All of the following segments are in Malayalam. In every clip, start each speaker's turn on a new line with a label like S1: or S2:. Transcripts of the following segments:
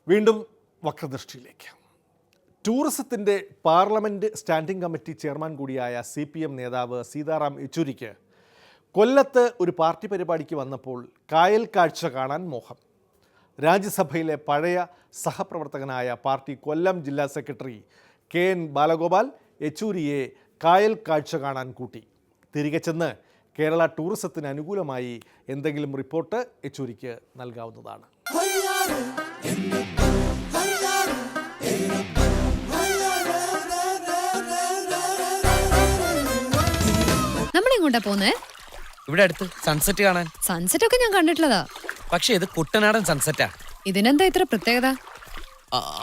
S1: വീണ്ടും വക്രദൃഷ്ടിയിലേക്ക്. ടൂറിസത്തിൻ്റെ പാർലമെൻറ്റ് സ്റ്റാൻഡിംഗ് കമ്മിറ്റി ചെയർമാൻ കൂടിയായ CPM നേതാവ് സീതാറാം യെച്ചൂരിക്ക് കൊല്ലത്ത് ഒരു പാർട്ടി പരിപാടിക്ക് വന്നപ്പോൾ കായൽ കാഴ്ച കാണാൻ മോഹം. രാജ്യസഭയിലെ പഴയ സഹപ്രവർത്തകനായ പാർട്ടി കൊല്ലം ജില്ലാ സെക്രട്ടറി KN ബാലഗോപാൽ യെച്ചൂരിയെ കായൽ കാഴ്ച കാണാൻ കൂട്ടി. തിരികെ ചെന്ന് കേരള ടൂറിസത്തിന് അനുകൂലമായി എന്തെങ്കിലും റിപ്പോർട്ട് യെച്ചൂരിക്ക് നൽകാവുന്നതാണ്.
S2: നമ്മളെങ്ങോട്ടാ പോന്നേ?
S3: ഇവിടെ അടുത്ത് സൺസെറ്റ് കാണാൻ.
S2: സൺസെറ്റ് ഒക്കെ ഞാൻ കണ്ടിട്ടുള്ളതാ,
S3: പക്ഷെ ഇത് കുട്ടനാടൻ സൺസെറ്റാ.
S2: ഇതിനെന്താ ഇത്ര പ്രത്യേകത?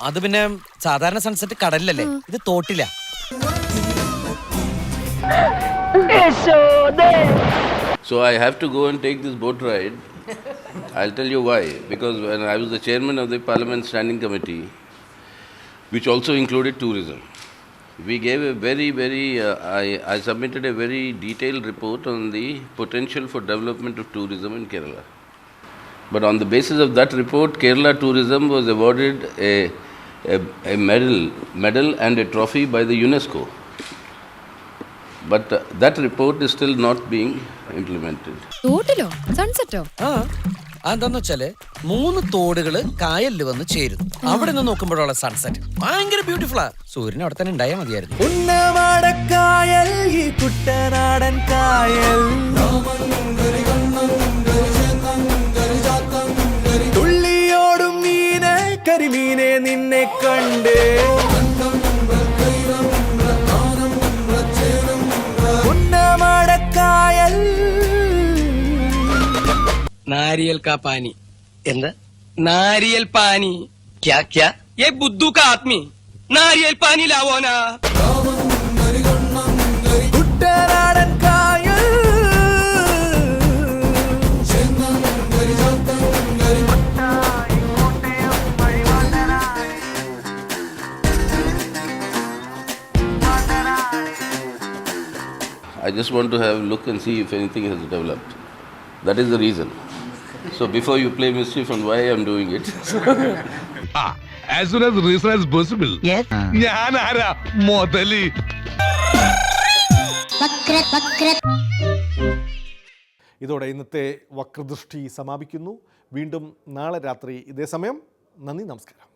S3: അത് പിന്നെ സാധാരണ സൺസെറ്റ് കടലിലല്ലേ, ഇത് തോട്ടില.
S4: So I have to go and take this boat ride. I'll tell you why. Because when I was the chairman of the Parliament Standing Committee, which also included tourism, we gave a I submitted a very detailed report on the potential for development of tourism in Kerala. But on the basis of that report, Kerala tourism was awarded a medal and a trophy by the UNESCO. But that report is still not being implemented.
S2: തോട്ടിലോ സൺസെറ്റോ?
S3: എന്താന്ന് വെച്ചാല് 3 തോടുകള് കായലിൽ വന്ന് ചേരുന്നു. അവിടെ നിന്ന് നോക്കുമ്പോഴുള്ള സൺസെറ്റ് ഭയങ്കര ബ്യൂട്ടിഫുള്ളാ. സൂര്യൻ അവിടെ തന്നെ ഉണ്ടായാൽ മതിയായിരുന്നു.
S5: ഉന്നമാടക്കായൽ, ഈ കുട്ടനാടൻ കായൽ, തുള്ളിയോടും മീനെ, കരിമീനെ നിന്നെ കണ്ടേ, ഉന്നമാടക്കായൽ.
S6: नारियल का पानी नारियल पानी क्या क्या ये बुद्धू का आदमी नारियल पानी लावो ना.
S5: കുട്ടനാടൻ കായൽ,
S4: I just want to have a look and see if anything has developed. That is the reason. So before you play mischief on why I am doing it.
S7: As soon as reason is possible. Yes. ഞാൻ ആരാ മുതലി.
S1: ഇതോടെ ഇന്നത്തെ വക്രദൃഷ്ടി സമാപിക്കുന്നു. വീണ്ടും നാളെ രാത്രി ഇതേ സമയം. നന്ദി, നമസ്കാരം.